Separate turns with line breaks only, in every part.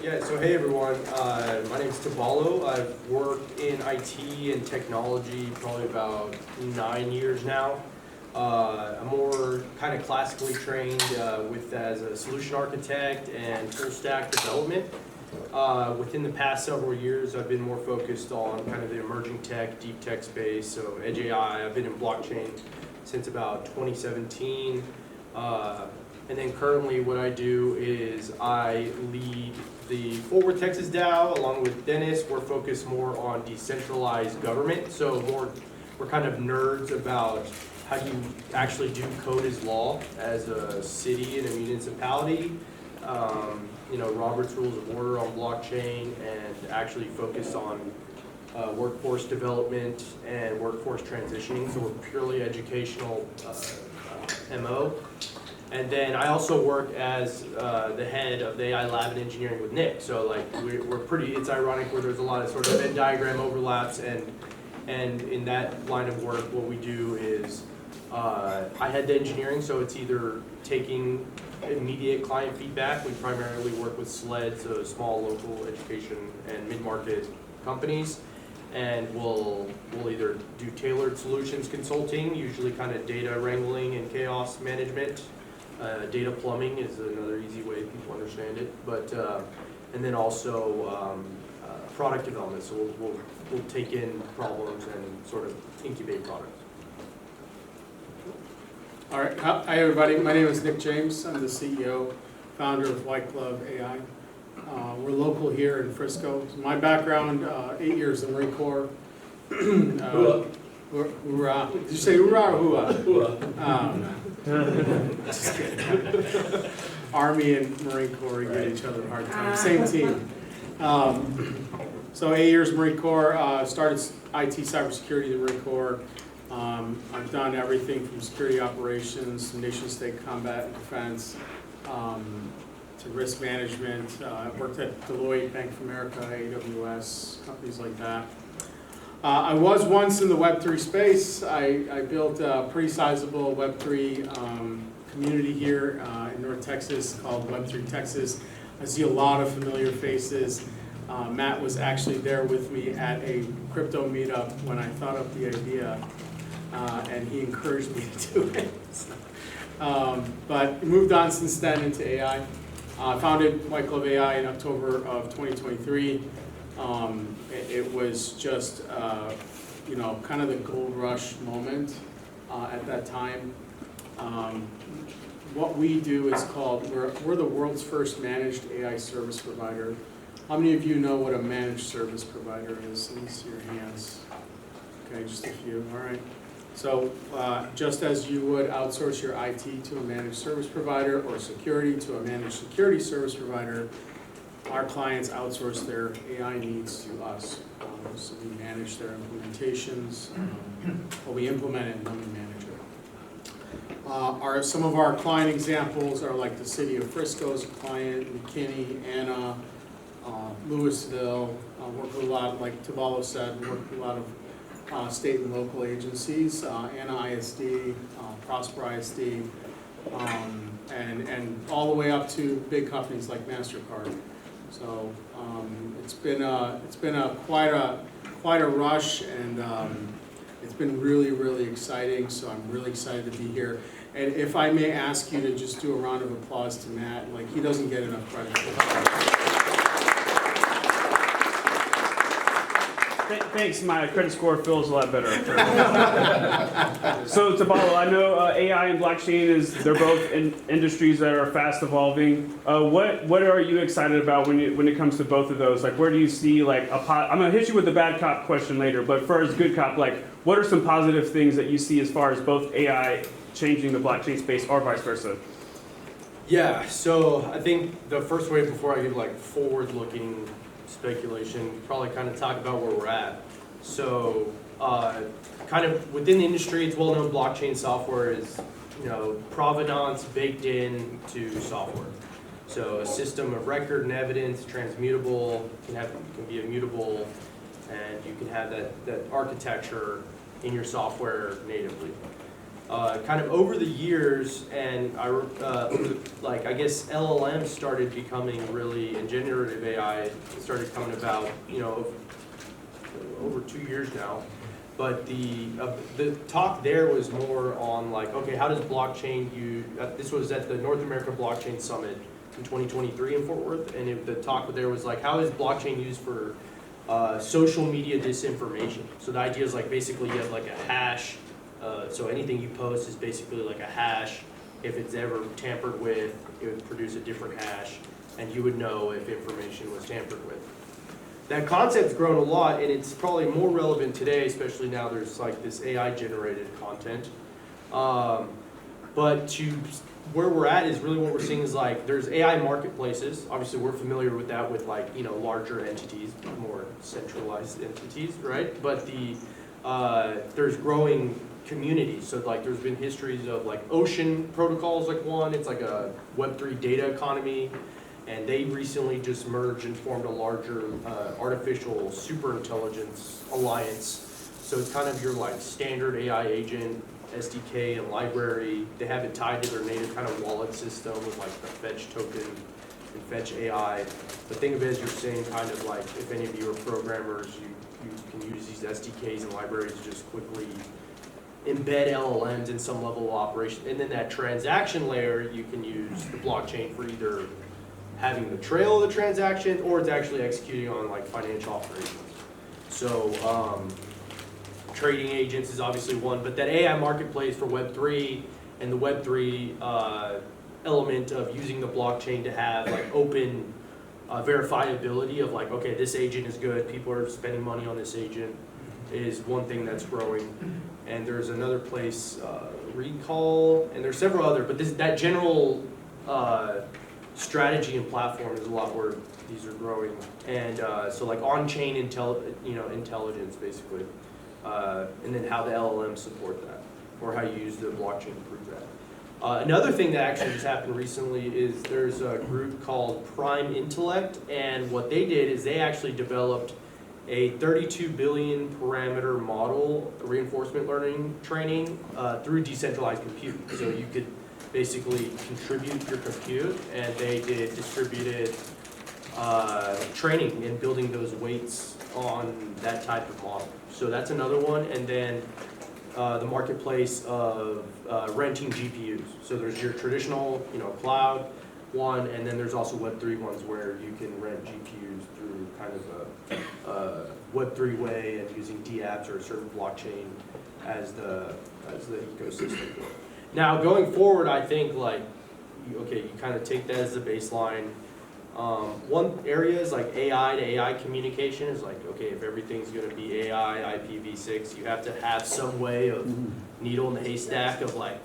Yeah, so hey everyone, my name's Tobalo. I've worked in IT and technology probably about 9 years now. I'm more kind of classically trained as a solution architect and full stack development. Within the past several years, I've been more focused on kind of the emerging tech, deep tech space, so Edge AI. I've been in blockchain since about 2017. And then currently what I do is I lead the Forward Texas DAO along with Dennis. We're focused more on decentralized government. So we're kind of nerds about how do you actually do code as law as a city and a municipality. Robert's Rules of Order on blockchain, and actually focus on workforce development and workforce transitioning. So we're purely educational MO. And then I also work as the head of the AI lab and engineering with Nick. So like we're pretty, it's ironic where there's a lot of sort of Venn diagram overlaps, and in that line of work what we do is I head the engineering, so it's either taking immediate client feedback. We primarily work with SLED, so small local education and mid-market companies, and we'll either do tailored solutions consulting, usually kind of data wrangling and chaos management. Data plumbing is another easy way people understand it, but and then also product development. So we'll take in problems and sort of incubate products.
All right, hi everybody. My name is Nick James. I'm the CEO, founder of WhiteGlove AI. We're local here in Frisco. My background: 8 years in the Marine Corps. Hoorah! Did you say hoorah or hooah? Hooah. Just kidding. Army and Marine Corps give each other a hard time. Same team. So 8 years Marine Corps. Started IT cybersecurity in the Marine Corps. I've done everything from security operations, nation-state combat and defense, to risk management. I've worked at Deloitte, Bank of America, AWS, companies like that. I was once in the Web3 space. I built a pretty sizable Web3 community here in North Texas called Web3 Texas. I see a lot of familiar faces. Matt was actually there with me at a crypto meetup when I thought up the idea, and he encouraged me to do it. But moved on since then into AI. I founded WhiteGlove AI in October of 2023. It was just, kind of the gold rush moment at that time. What we do is called, we're the world's first managed AI service provider. How many of you know what a managed service provider is? Let me see your hands. Okay, just a few, all right. So just as you would outsource your IT to a managed service provider or security to a managed security service provider, our clients outsource their AI needs to us. So we manage their implementations, we implement it and then we manage it. Some of our client examples are like the City of Frisco's client, McKinney, Anna, Louisville. Work with a lot, like Tobalo said, work with a lot of state and local agencies, Anna ISD, Prosper ISD, and all the way up to big companies like MasterCard. So it's been quite a rush, and it's been really exciting. So I'm really excited to be here. And if I may ask you to just do a round of applause to Matt, like he doesn't get enough credit for that.
Thanks, my credit score feels a lot better. So Tobalo, I know AI and blockchain they're both industries that are fast evolving. What are you excited about when it comes to both of those? Like, where do you see like I'm gonna hit you with the bad cop question later, but first, good cop. Like, what are some positive things that you see as far as both AI changing the blockchain space or vice versa?
Yeah, so I think the first way, before I give like forward-looking speculation, probably kind of talk about where we're at. So kind of within the industry, it's well known blockchain software is provenance baked in to software. So a system of record and evidence, transmutable, can be immutable, and you can have that architecture in your software natively. kind of over the years, and I guess LLMs started becoming really, and generative AI started coming about, over 2 years now. But the talk there was more on like, okay, how does blockchain this was at the North American Blockchain Summit in 2023 in Fort Worth, and the talk there was like, how is blockchain used for social media disinformation? So the idea is like, basically you have like a hash, so anything you post is basically like a hash. If it's ever tampered with, it would produce a different hash, and you would know if information was tampered with. That concept's grown a lot, and it's probably more relevant today, especially now there's like this AI-generated content. But where we're at is really what we're seeing is like, there's AI marketplaces. Obviously, we're familiar with that with like, larger entities, more centralized entities, right? But there's growing communities. So like, there's been histories of like Ocean protocols, like one. It's like a Web3 data economy. And they recently just merged and formed a larger artificial superintelligence alliance. So it's kind of your like standard AI agent, SDK and library. They have it tied to their native kind of wallet system with like the Fetch token and Fetch AI. But think of it as your same kind of like, if any of you are programmers, you can use these SDKs and libraries to just quickly embed LLMs in some level of operation. And then that transaction layer, you can use the blockchain for either having the trail of the transaction, or it's actually executing on like financial operations. So trading agents is obviously one, but that AI marketplace for Web3 and the Web3 element of using the blockchain to have like open verifiability of like, okay, this agent is good, people are spending money on this agent, is one thing that's growing. And there's another place, Recall, and there's several other, but that general strategy and platform is a lot where these are growing. And so like on-chain intelligence, basically. And then how the LLMs support that, or how you use the blockchain to prove that. Another thing that actually just happened recently is there's a group called Prime Intellect, and what they did is they actually developed a 32 billion parameter model reinforcement learning training through decentralized compute. So you could basically contribute your compute, and they did distributed training in building those weights on that type of model. So that's another one. And then the marketplace of renting GPUs. So there's your traditional, cloud one, and then there's also Web3 ones where you can rent GPUs through kind of a Web3 way and using dApps or a certain blockchain as the ecosystem. Now, going forward, I think you kind of take that as the baseline. One area is like AI to AI communication is like, okay, if everything's going to be AI, IPv6, you have to have some way of needle in the haystack of like,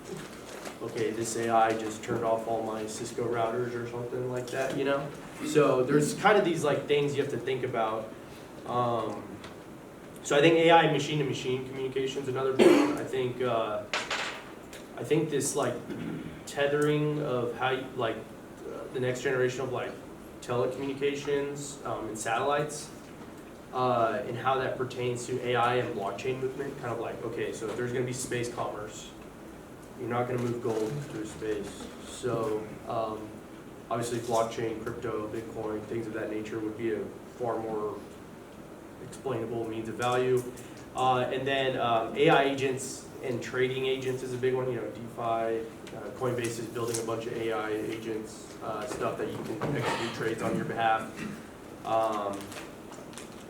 okay, this AI just turned off all my Cisco routers or something like that, So there's kind of these like things you have to think about. So I think AI machine-to-machine communication is another big one. I think this like tethering of how the next generation of like telecommunications and satellites and how that pertains to AI and blockchain movement. Kind of like, okay, so if there's going to be space commerce, you're not going to move gold through space. So obviously blockchain, crypto, Bitcoin, things of that nature would be a far more explainable means of value. And then AI agents and trading agents is a big one. DeFi, Coinbase is building a bunch of AI agents, stuff that you can execute trades on your behalf.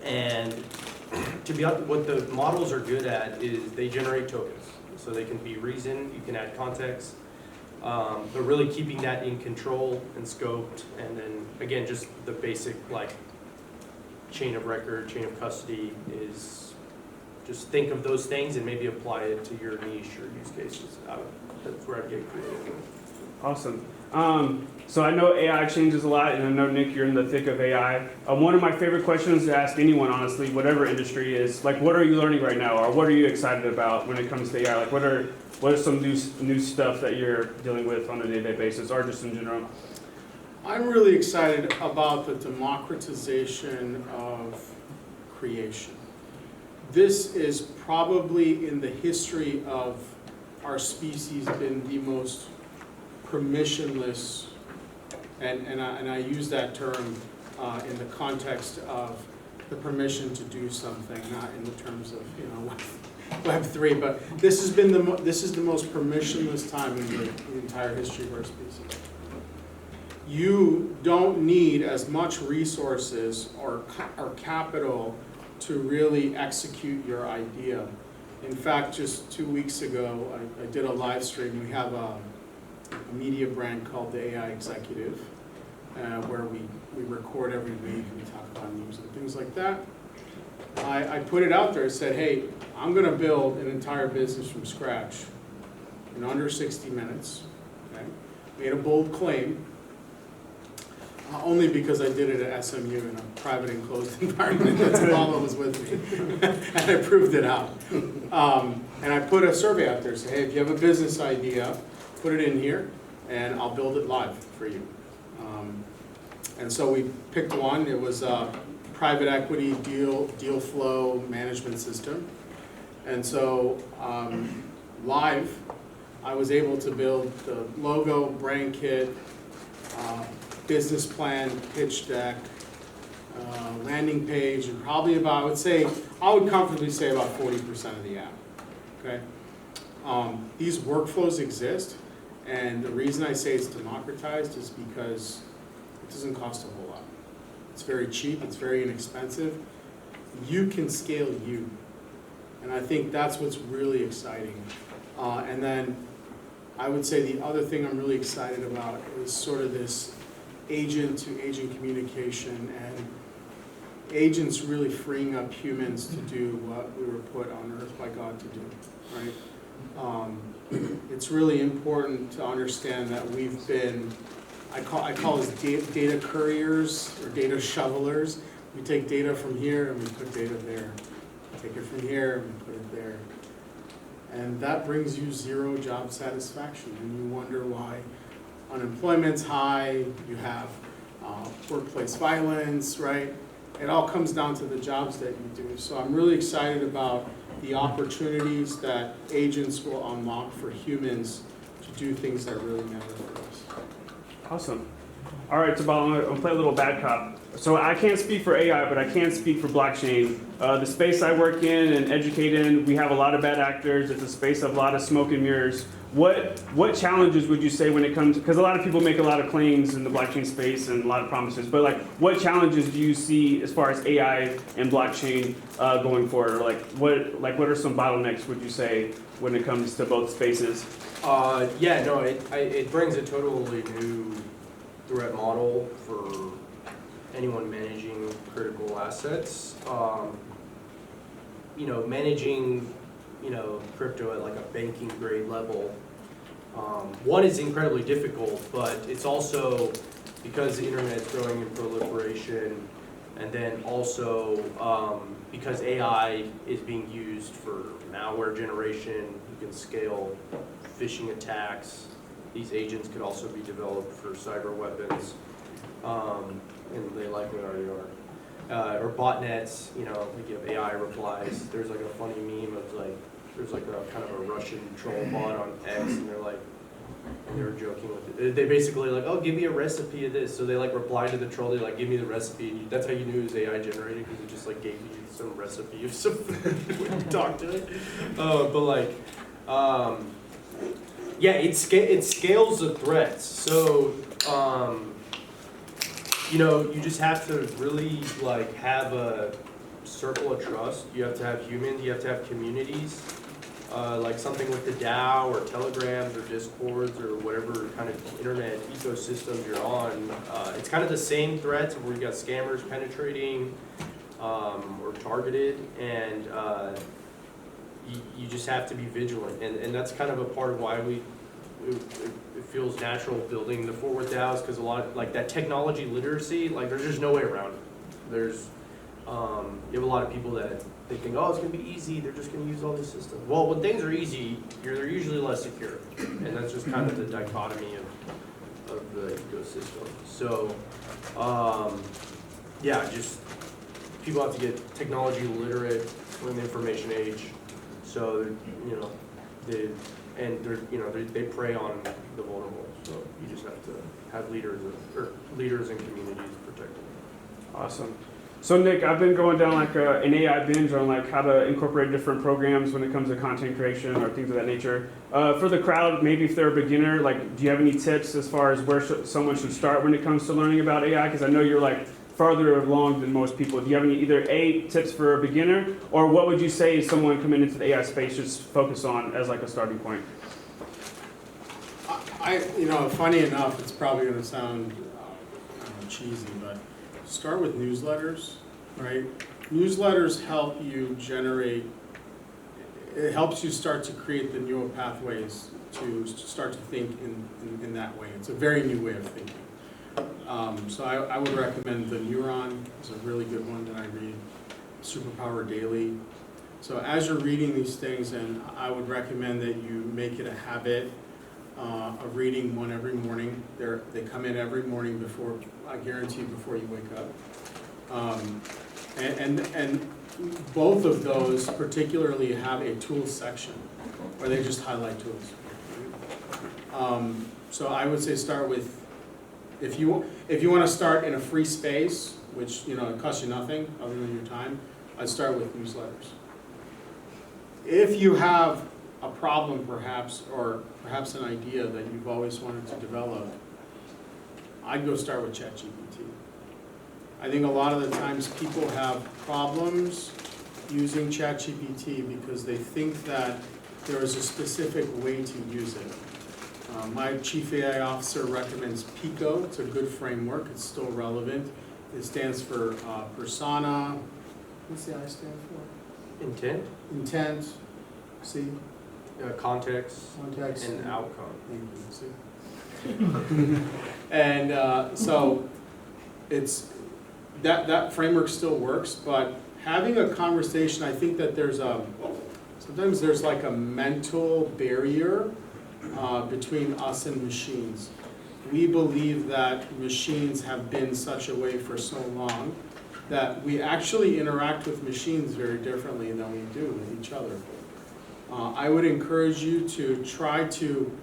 And to be honest, what the models are good at is they generate tokens. So they can be reasoned, you can add context, but really keeping that in control and scoped. And then again, just the basic chain of record, chain of custody is just think of those things and maybe apply it to your niche or use cases. That's where I'd get creative.
Awesome. So I know AI changes a lot, and I know, Nick, you're in the thick of AI. One of my favorite questions to ask anyone, honestly, whatever industry is, what are you learning right now, or what are you excited about when it comes to AI? What are some new stuff that you're dealing with on a day-to-day basis, or just in general?
I'm really excited about the democratization of creation. This is probably in the history of our species been the most permissionless, and I use that term in the context of the permission to do something, not in the terms of, you know, Web3, but this is the most permissionless time in the entire history of our species. You don't need as much resources or capital to really execute your idea. In fact, just 2 weeks ago, I did a live stream. We have a media brand called the AI Executive, where we record every week, we talk about news and things like that. I put it out there and said, hey, I'm gonna build an entire business from scratch in under 60 minutes, okay? Made a bold claim, only because I did it at SMU in a private enclosed environment that Tobalo was with me, and I proved it out. And I put a survey out there, say, hey, if you have a business idea, put it in here, and I'll build it live for you. And so we picked one. It was a private equity deal flow management system. And so live, I was able to build the logo, brand kit, business plan, pitch deck, landing page, and probably about, I would comfortably say about 40% of the app, okay? These workflows exist, and the reason I say it's democratized is because it doesn't cost a whole lot. It's very cheap, it's very inexpensive. You can scale you, and I think that's what's really exciting. And then I would say the other thing I'm really excited about is sort of this agent-to-agent communication, and agents really freeing up humans to do what we were put on earth by God to do, right? It's really important to understand that we've been, I call us data couriers or data shovelers. We take data from here and we put data there. Take it from here and we put it there. And that brings you zero job satisfaction, and you wonder why unemployment's high, you have workplace violence, right? It all comes down to the jobs that you do. So I'm really excited about the opportunities that agents will unlock for humans to do things that really matter for us.
Awesome. All right, Tobalo, I'm going to play a little bad cop. So I can't speak for AI, but I can speak for blockchain. The space I work in and educate in, we have a lot of bad actors. It's a space of a lot of smoke and mirrors. What challenges would you say when it comes, because a lot of people make a lot of claims in the blockchain space and a lot of promises, but like what challenges do you see as far as AI and blockchain going forward? Or what are some bottlenecks, would you say, when it comes to both spaces?
Yeah, no, it brings a totally new threat model for anyone managing critical assets. Managing crypto at like a banking grade level, one is incredibly difficult, but it's also because the internet is growing in proliferation, and then also because AI is being used for malware generation, you can scale phishing attacks. These agents could also be developed for cyber weapons, and they likely already are. Or botnets, like you have AI replies. There's like a funny meme of there's like a kind of a Russian troll bot on X, and they were joking with it. They basically oh, give me a recipe of this. So they reply to the troll, they give me the recipe, and that's how you knew it was AI generated, because it just gave you some recipe of some food when you talk to it. Yeah, it scales the threats. So you just have to really have a circle of trust. You have to have humans, you have to have communities, like something with the DAO or Telegrams or Discords or whatever kind of internet ecosystem you're on. It's kind of the same threats where you got scammers penetrating or targeted, and you just have to be vigilant. And that's kind of a part of why it feels natural building the forward DAOs, because a lot of that technology literacy, there's just no way around it. There's you have a lot of people that they think, oh, it's gonna be easy, they're just gonna use all these systems. Well, when things are easy, they're usually less secure, and that's just kind of the dichotomy of the ecosystem. So yeah, just people have to get technology literate. We're in the information age, so and they prey on the vulnerable. So you just have to have leaders and communities protect them.
Awesome. So Nick, I've been going down like an AI binge on like how to incorporate different programs when it comes to content creation or things of that nature. For the crowd, maybe if they're a beginner, like, do you have any tips as far as where someone should start when it comes to learning about AI? Because I know you're like farther along than most people. Do you have any either tips for a beginner, or what would you say is someone coming into the AI space should focus on as like a starting point?
Funny enough, it's probably going to sound cheesy, but start with newsletters, right? Newsletters help you generate, it helps you start to create the neural pathways to start to think in that way. It's a very new way of thinking. So I would recommend the Neuron is a really good one that I read, Superpower Daily. So as you're reading these things, and I would recommend that you make it a habit of reading one every morning. They come in every morning before, I guarantee, before you wake up. And both of those particularly have a tools section where they just highlight tools. So I would say start with, if you want to start in a free space, which it costs you nothing other than your time, I'd start with newsletters. If you have a problem perhaps, or perhaps an idea that you've always wanted to develop, I'd go start with ChatGPT. I think a lot of the times people have problems using ChatGPT because they think that there is a specific way to use it. My chief AI officer recommends PICO. It's a good framework. It's still relevant. It stands for persona. What's the I stand for?
Intent,
Intent. See?
context,
Context.
and outcome.
And so it's that framework still works, but having a conversation, I think that sometimes there's like a mental barrier between us and machines. We believe that machines have been such a way for so long that we actually interact with machines very differently than we do with each other. I would encourage you to try to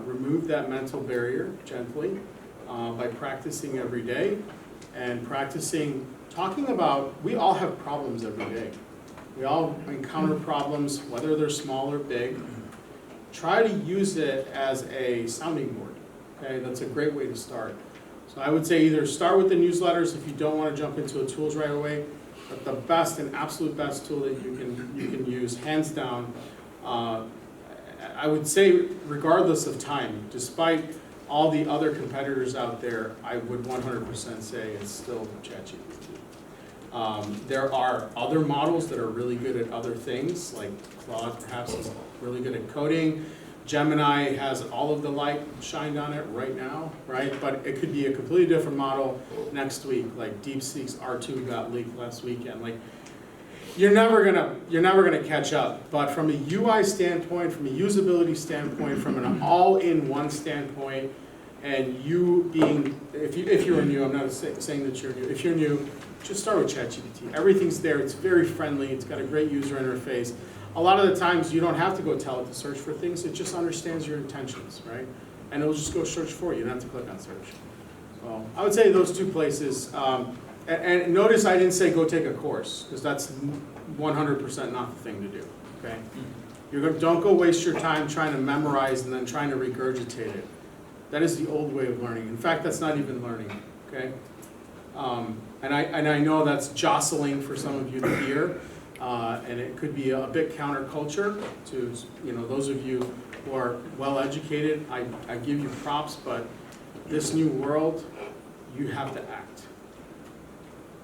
remove that mental barrier gently by practicing every day and talking about, we all have problems every day. We all encounter problems, whether they're small or big. Try to use it as a sounding board, okay? That's a great way to start. So I would say either start with the newsletters if you don't want to jump into the tools right away, but the best and absolute best tool that you can use, hands down, I would say regardless of time, despite all the other competitors out there, I would 100% say it's still ChatGPT. There are other models that are really good at other things, like Claude perhaps is really good at coding. Gemini has all of the light shined on it right now, right? But it could be a completely different model next week, like DeepSeek's R2 got leaked last weekend. Like, you're never gonna catch up. But from a UI standpoint, from a usability standpoint, from an all-in-one standpoint, and you being, if you're new, I'm not saying that you're new. If you're new, just start with ChatGPT. Everything's there. It's very friendly. It's got a great user interface. A lot of the times you don't have to go tell it to search for things. It just understands your intentions, right? And it'll just go search for you. You don't have to click on search. So I would say those two places. And notice I didn't say go take a course, because that's 100% not the thing to do, okay? Don't go waste your time trying to memorize and then trying to regurgitate it. That is the old way of learning. In fact, that's not even learning, okay? And I know that's jostling for some of you to hear. And it could be a bit counterculture to those of you who are well educated. I give you props, but this new world, you have to act.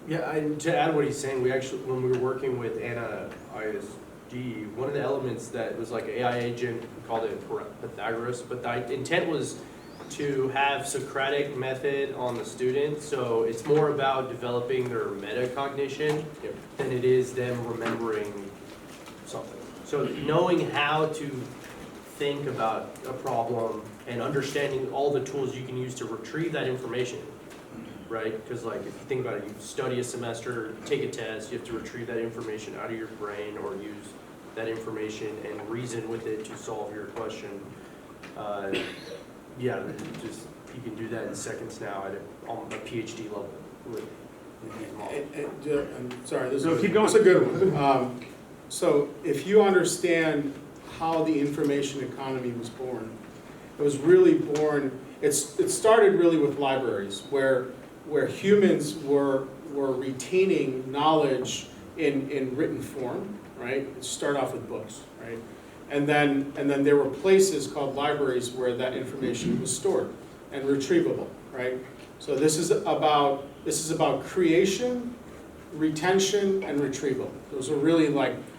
Yeah, and to add what he's saying, we actually, when we were working with Anna ISD, one of the elements that was like an AI agent, we called it Pythagoras, but the intent was to have Socratic method on the student, so it's more about developing their metacognition than it is them remembering something. So knowing how to think about a problem and understanding all the tools you can use to retrieve that information, right? Because like if you think about it, you study a semester, take a test, you have to retrieve that information out of your brain or use that information and reason with it to solve your question. Yeah, just you can do that in seconds now at a PhD level with these models.
I'm sorry, this
No,
is
keep going.
That's a good one. So if you understand how the information economy was born, it was really born. It started really with libraries, where humans were retaining knowledge in written form, right? It started off with books, right? And then there were places called libraries where that information was stored and retrievable, right? So this is about creation, retention, and retrieval. Those are really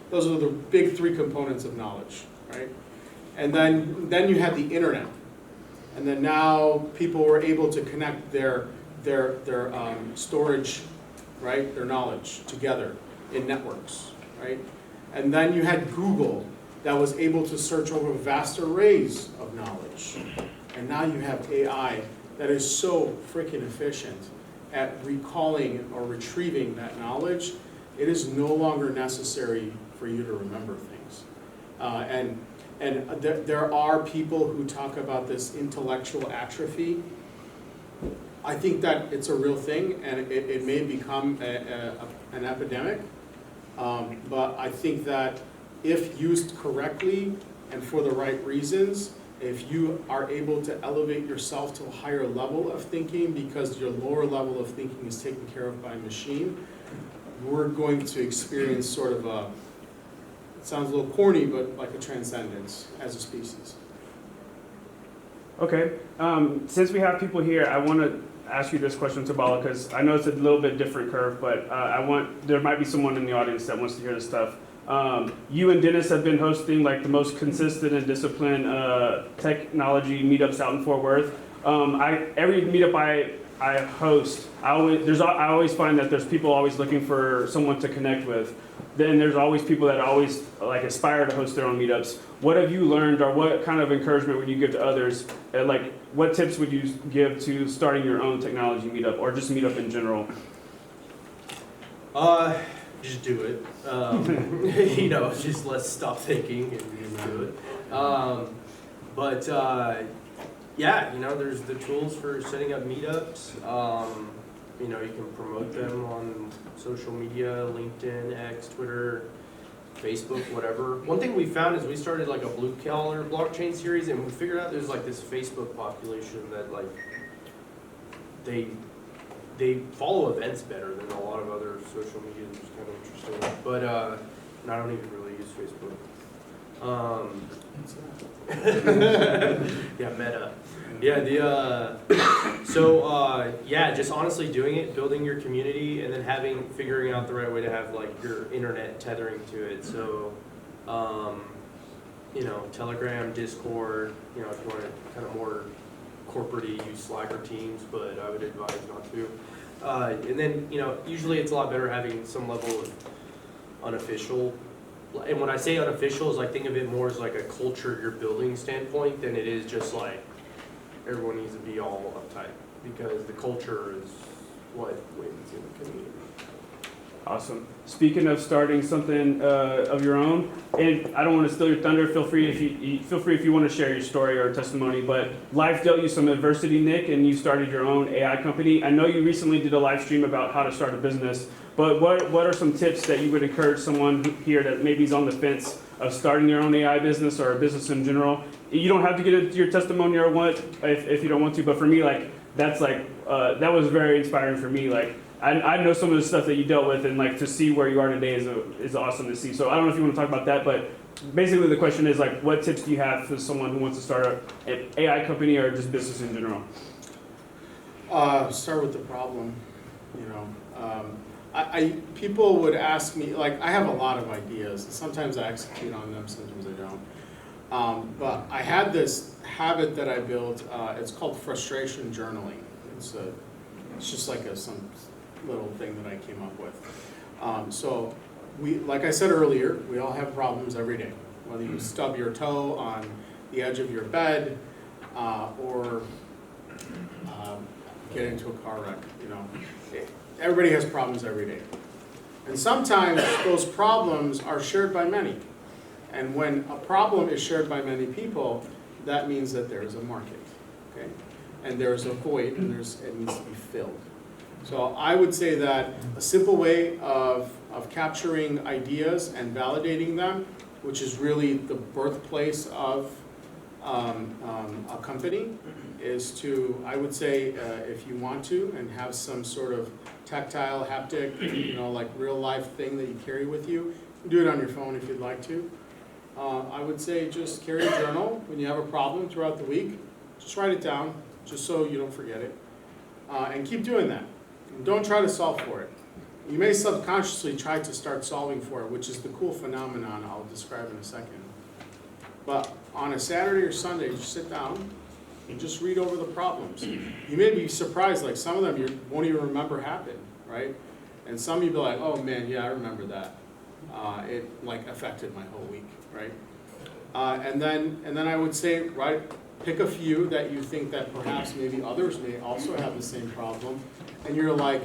those are the big three components of knowledge, right? And then you had the internet, and then now people were able to connect their storage, right, their knowledge together in networks, right? And then you had Google that was able to search over vast arrays of knowledge. And now you have AI that is so freaking efficient at recalling or retrieving that knowledge. It is no longer necessary for you to remember things. And there are people who talk about this intellectual atrophy. I think that it's a real thing, and it may become an epidemic. But I think that if used correctly and for the right reasons, if you are able to elevate yourself to a higher level of thinking because your lower level of thinking is taken care of by a machine, we're going to experience sort of a, it sounds a little corny, but like a transcendence as a species.
Okay, since we have people here, I want to ask you this question, Tobalo, because I know it's a little bit different curve, but there might be someone in the audience that wants to hear this stuff. You and Dennis have been hosting like the most consistent and disciplined technology meetups out in Fort Worth. Every meetup I host, I always find that there's people always looking for someone to connect with. Then there's always people that always like aspire to host their own meetups. What have you learned, or what kind of encouragement would you give to others? Like, what tips would you give to starting your own technology meetup, or just meetup in general?
Just do it. Just let's stop thinking and just do it. There's the tools for setting up meetups. You can promote them on social media, LinkedIn, X, Twitter, Facebook, whatever. One thing we found is we started like a blue collar blockchain series, and we figured out there's like this Facebook population that like they follow events better than a lot of other social media, which is kind of interesting. But and I don't even really use Facebook. Yeah, Meta. Yeah, just honestly doing it, building your community, and then figuring out the right way to have like your internet tethering to it. So, Telegram, Discord. If you want to kind of more corporate-y, use Slack or Teams, but I would advise not to. And then, usually it's a lot better having some level of unofficial. And when I say unofficial, is like think of it more as like a culture you're building standpoint than it is just like everyone needs to be all uptight, because the culture is what wins in the community.
Awesome. Speaking of starting something of your own, and I don't want to steal your thunder. Feel free if you want to share your story or testimony. But life dealt you some adversity, Nick, and you started your own AI company. I know you recently did a live stream about how to start a business. But what are some tips that you would encourage someone here that maybe is on the fence of starting their own AI business or a business in general? You don't have to get into your testimony or what if you don't want to. But for me, that was very inspiring for me. I know some of the stuff that you dealt with, and to see where you are today is awesome to see. So I don't know if you want to talk about that, but basically the question is what tips do you have for someone who wants to start an AI company or just business in general?
Start with the problem. People would ask me, I have a lot of ideas, and sometimes I execute on them, sometimes I don't. But I had this habit that I built. It's called frustration journaling. It's just some little thing that I came up with. So like I said earlier, we all have problems every day. Whether you stub your toe on the edge of your bed or get into a car wreck, everybody has problems every day. And sometimes those problems are shared by many. And when a problem is shared by many people, that means that there is a market, okay? And there's a void, and it needs to be filled. So I would say that a simple way of capturing ideas and validating them, which is really the birthplace of a company, is to, I would say, if you want to, and have some sort of tactile, haptic, like real life thing that you carry with you, do it on your phone if you'd like to. I would say just carry a journal when you have a problem throughout the week. Just write it down, just so you don't forget it. And keep doing that. And don't try to solve for it. You may subconsciously try to start solving for it, which is the cool phenomenon I'll describe in a second. But on a Saturday or Sunday, just sit down and just read over the problems. You may be surprised, like some of them you won't even remember happened, right? And some you'll be like, oh man, yeah, I remember that. It like affected my whole week, right? And then I would say, pick a few that you think that perhaps maybe others may also have the same problem, and you're like,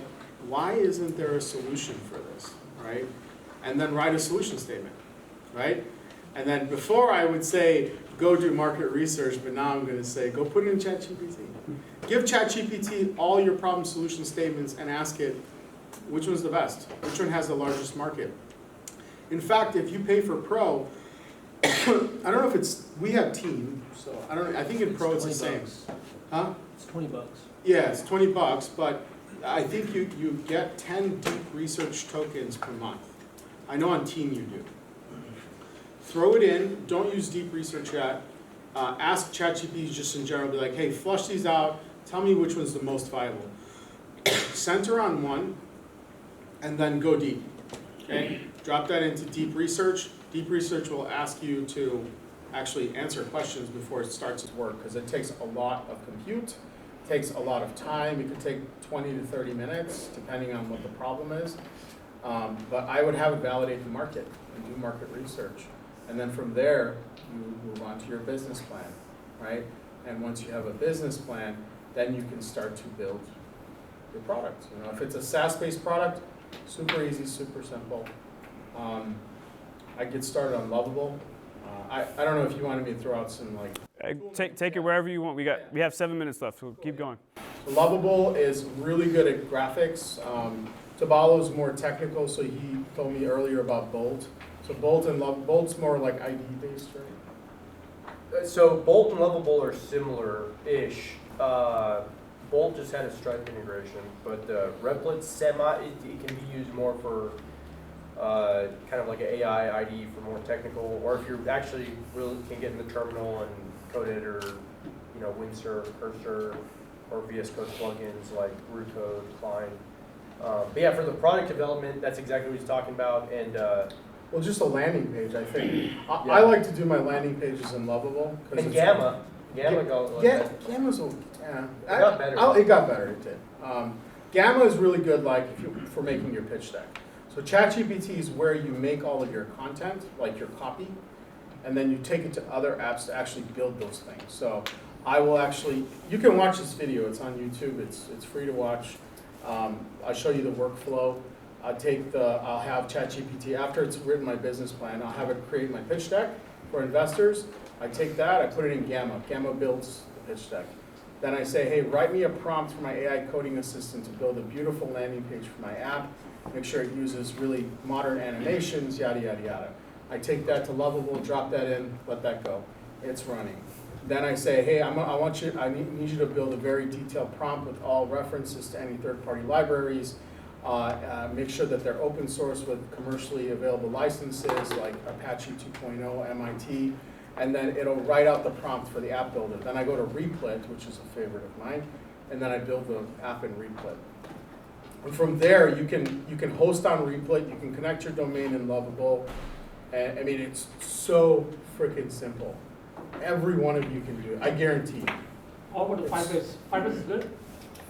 why isn't there a solution for this, right? And then write a solution statement, right? And then before I would say, go do market research, but now I'm going to say, go put it in ChatGPT. Give ChatGPT all your problem solution statements and ask it, which one's the best? Which one has the largest market? In fact, if you pay for Pro, I don't know if it's, we have Team, so I don't know, I think in Pro it's the same. Huh?
It's $20.
Yeah, it's $20, but I think you get 10 deep research tokens per month. I know on Team you do. Throw it in, don't use deep research yet. Ask ChatGPT just in general, be like, hey, flush these out, tell me which one's the most viable. Center on one, and then go deep, okay? Drop that into deep research. Deep research will ask you to actually answer questions before it starts its work, because it takes a lot of compute, takes a lot of time. It could take 20 to 30 minutes, depending on what the problem is. But I would have it validate the market and do market research. And then from there, you move on to your business plan, right? And once you have a business plan, then you can start to build your product. If it's a SaaS-based product, super easy, super simple. I get started on Lovable. I don't know if you wanted me to throw out some like.
Take it wherever you want. We have 7 minutes left, so keep going.
So Lovable is really good at graphics. Tobalo's more technical, so he told me earlier about Bolt. So Bolt's more like ID based, right?
So Bolt and Lovable are similar-ish. Bolt just had a Stripe integration, but Replic's it can be used more for kind of like an AI ID for more technical, or if you're actually really can get in the terminal and code editor, Windsurf, Cursor, or VS Code plugins like RuCode, Klein. But yeah, for the product development, that's exactly what he's talking about. And
well, just a landing page, I think. I like to do my landing pages in Lovable.
And Gamma. Gamma
Gamma's
it got better.
It got better, it did. Gamma is really good for making your pitch deck. So ChatGPT is where you make all of your content, like your copy, and then you take it to other apps to actually build those things. So I will you can watch this video, it's on YouTube, it's free to watch. I'll show you the workflow. I'll have ChatGPT, after it's written my business plan, I'll have it create my pitch deck for investors. I take that, I put it in Gamma. Gamma builds the pitch deck. Then I say, hey, write me a prompt for my AI coding assistant to build a beautiful landing page for my app. Make sure it uses really modern animations, yada, yada, yada. I take that to Lovable, drop that in, let that go. It's running. Then I say, hey, I need you to build a very detailed prompt with all references to any third-party libraries. Make sure that they're open source with commercially available licenses like Apache 2.0, MIT, and then it'll write out the prompt for the app builder. Then I go to Replit, which is a favorite of mine, and then I build the app in Replit. And from there, you can host on Replit, you can connect your domain in Lovable, and I mean, it's so freaking simple. Every one of you can do it, I guarantee you.
How about the Firebase? Firebase is good?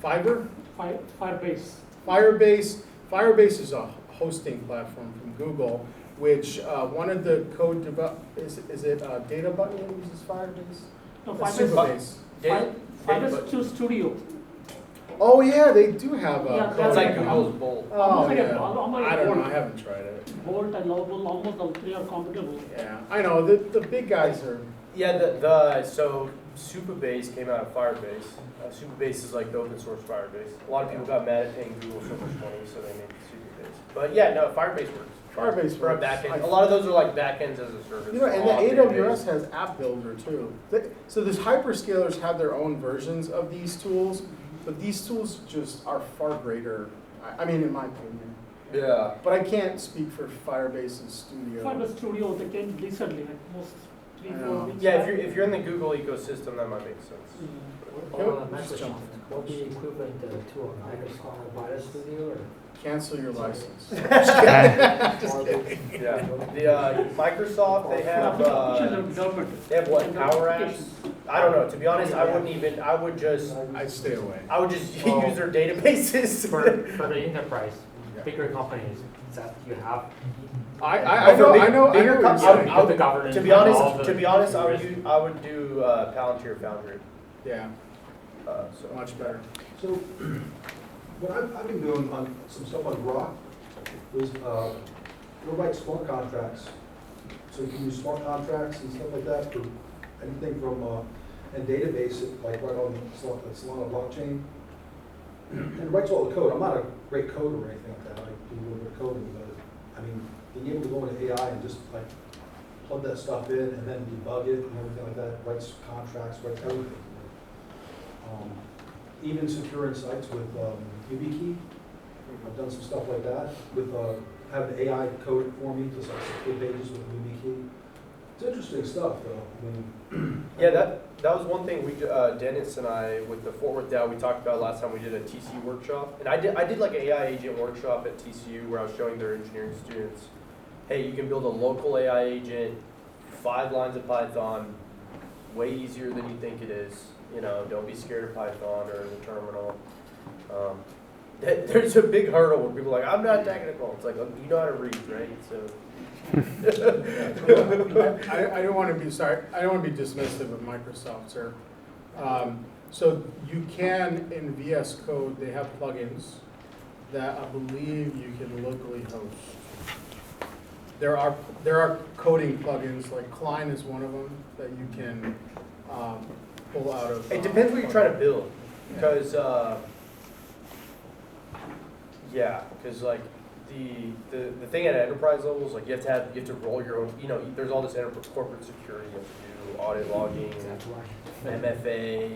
Fiverr?
Firebase.
Firebase is a hosting platform from Google, which one of the code is it Data Button that uses Firebase?
No,
Firebase.
Firebase Q Studio.
Oh yeah, they do have a.
Yeah,
It's
that's
like
like
Google's Bolt.
Oh
almost like
yeah.
almost
I don't know. I
like
haven't tried it.
Bolt and Lowell, almost all three are compatible.
Yeah, I know the big guys are.
Yeah, so Supabase came out of Firebase. Supabase is like the open source Firebase. A lot of people got mad at paying Google so much money, so they made Supabase. But yeah, no, Firebase works.
Firebase
For a
works.
backend. A lot of those are like backends as a service.
You know, and
All
the
database.
AWS has App Builder too. So these hyperscalers have their own versions of these tools, but these tools just are far greater. I mean, in my opinion.
Yeah.
But I can't speak for Firebase and Studio.
Firebase Studio, they came recently, like most
I
3-4
know.
weeks.
Yeah,
back.
if you're in the Google ecosystem, that might make sense.
Mm.
Just jump in.
What would be equivalent to a Microsoft Copilot Studio or?
Cancel your license.
Yeah. The Microsoft, they have what, Power Apps? I don't know, to be honest, I would just
I'd stay away.
use their databases.
For the enterprise, bigger companies, that you have.
I know.
Bigger
what
com-
you're saying.
I would-
the governance.
To be
and all
honest,
the-
I would do Palantir Foundry.
Yeah,
So
much better.
So, what I've been doing on some stuff on Grok is, we'll write smart contracts. So you can use smart contracts and stuff like that for anything from, and database it, like right on Solana blockchain. And it writes all the code. I'm not a great coder or anything like that. I do a little bit of coding, but, I mean, being able to go into AI and just like plug that stuff in and then debug it and everything like that, writes contracts, writes everything. Even securing sites with YubiKey. I've done some stuff like that with having the AI code it for me to like secure pages with YubiKey. It's interesting stuff, though. I mean,
yeah, that was one thing we Dennis and I with the Fort Worth DAO we talked about last time we did a TCU workshop, and I did like an AI agent workshop at TCU where I was showing their engineering students, hey, you can build a local AI agent, 5 lines of Python, way easier than you think it is. You know, don't be scared of Python or the terminal. There's a big hurdle where people are like, I'm not technical. It's like, you know how to read, right? So.
I don't want to be sorry. I don't want to be dismissive of Microsoft, sir. So you can in VS Code. They have plugins that I believe you can locally host. There are coding plugins like Klein is one of them that you can pull out of.
It depends what you're trying to build, because because like the thing at enterprise levels, like you have to roll your own. You know, there's all this corporate security you have to do, audit logging, MFA,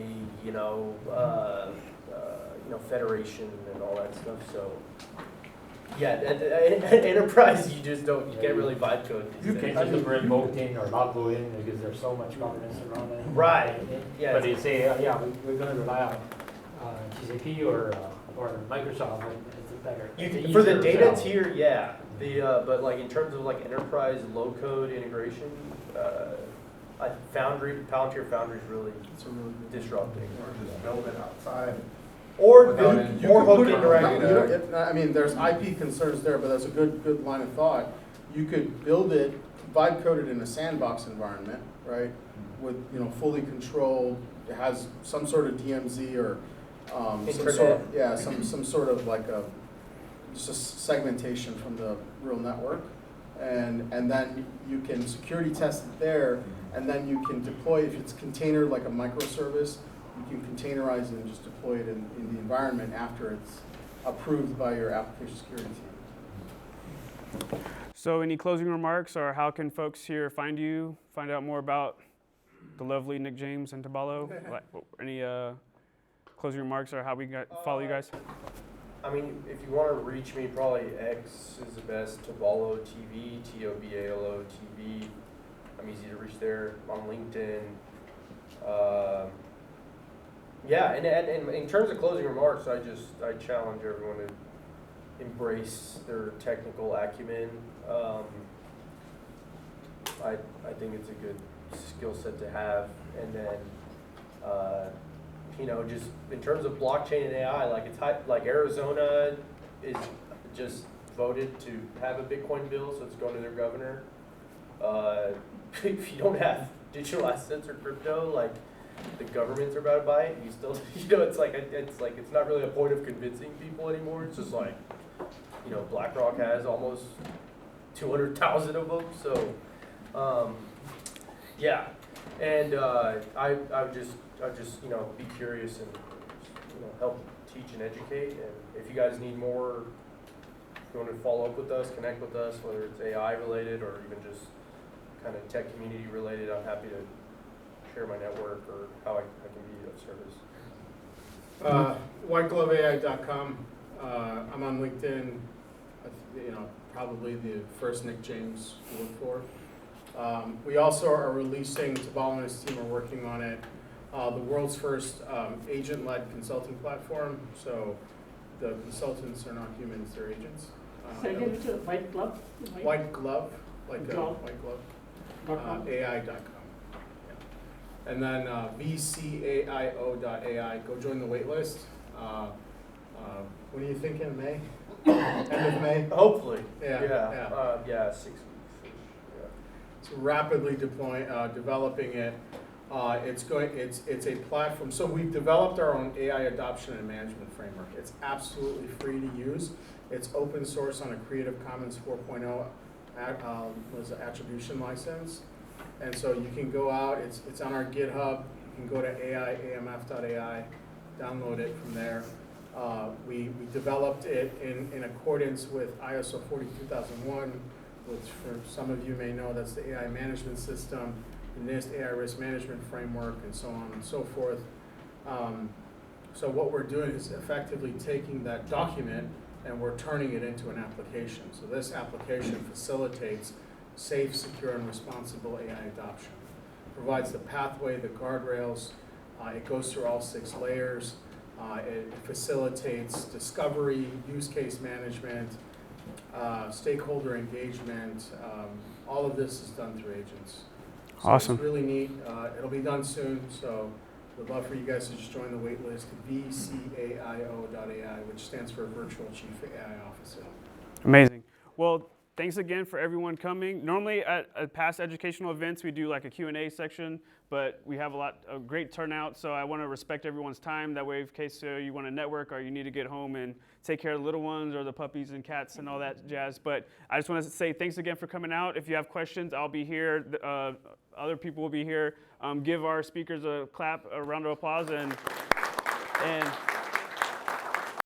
federation and all that stuff. So yeah, at enterprise you can't really vibe code.
You can't just bring vote in or not vote in because there's so much governance around it.
Right. Yeah.
But they say, we're going to rely on GCP or Microsoft. It's better.
For the data tier, yeah. But like in terms of like enterprise low code integration, Palantir Foundry is really disrupting.
Or just build it outside.
Or
Without
build,
any-
or hook
You
it
could-
directly.
I mean, there's IP concerns there, but that's a good line of thought. You could build it, vibe code it in a sandbox environment, right? With fully controlled. It has some sort of DMZ or some sort of like just a segmentation from the real network, and then you can security test it there, and then you can deploy if it's container like a microservice. You can containerize it and just deploy it in the environment after it's approved by your application security team.
So any closing remarks, or how can folks here find you, find out more about the lovely Nick James and Tobalo? Any closing remarks, or how we follow you guys?
I mean, if you want to reach me, probably X is the best. Tobalo TV, Tobalo TV. I'm easy to reach there. I'm on LinkedIn. And in terms of closing remarks, I challenge everyone to embrace their technical acumen. I think it's a good skill set to have, and then just in terms of blockchain and AI, like Arizona is just voted to have a Bitcoin bill, so it's going to their governor. If you don't have digital assets or crypto, the governments are about to buy it, you still, it's not really a point of convincing people anymore. It's just like, BlackRock has almost 200,000 of them, so, yeah. And I would just be curious and help teach and educate. And if you guys need more, if you want to follow up with us, connect with us, whether it's AI related or even just kind of tech community related, I'm happy to share my network or how I can be of service.
WhiteGloveAI.com. I'm on LinkedIn. Probably the first Nick James to look for. We also are releasing, Tobalo and his team are working on it, the world's first agent-led consulting platform. So the consultants are not humans, they're agents.
Second, it's a white glove.
White glove, like a
Glove.
white glove.
.com.
AI.com. Yeah. And then vcaio.ai. Go join the wait list. What are you thinking, May? End of May?
Hopefully.
Yeah.
6 weeks. Yeah.
So rapidly developing it. It's a platform. So we've developed our own AI adoption and management framework. It's absolutely free to use. It's open source on a Creative Commons 4.0 attribution license. And so you can go out, it's on our GitHub. You can go to AIAMF.ai, download it from there. We developed it in accordance with ISO 42001, which for some of you may know, that's the AI management system, the NIST AI risk management framework, and so on and so forth. So what we're doing is effectively taking that document and we're turning it into an application. So this application facilitates safe, secure, and responsible AI adoption. Provides the pathway, the guardrails. It goes through all 6 layers. It facilitates discovery, use case management, stakeholder engagement. All of this is done through agents. So
Awesome.
It's really neat. It'll be done soon, so we'd love for you guys to just join the wait list, vcaio.ai, which stands for Virtual Chief AI Officer.
Amazing. Well, thanks again for everyone coming. Normally at past educational events, we do like a Q&A section, but we have a great turnout, so I want to respect everyone's time. That way, in case you want to network or you need to get home and take care of the little ones or the puppies and cats and all that jazz. But I just want to say thanks again for coming out. If you have questions, I'll be here. Other people will be here. Give our speakers a clap, a round of applause, and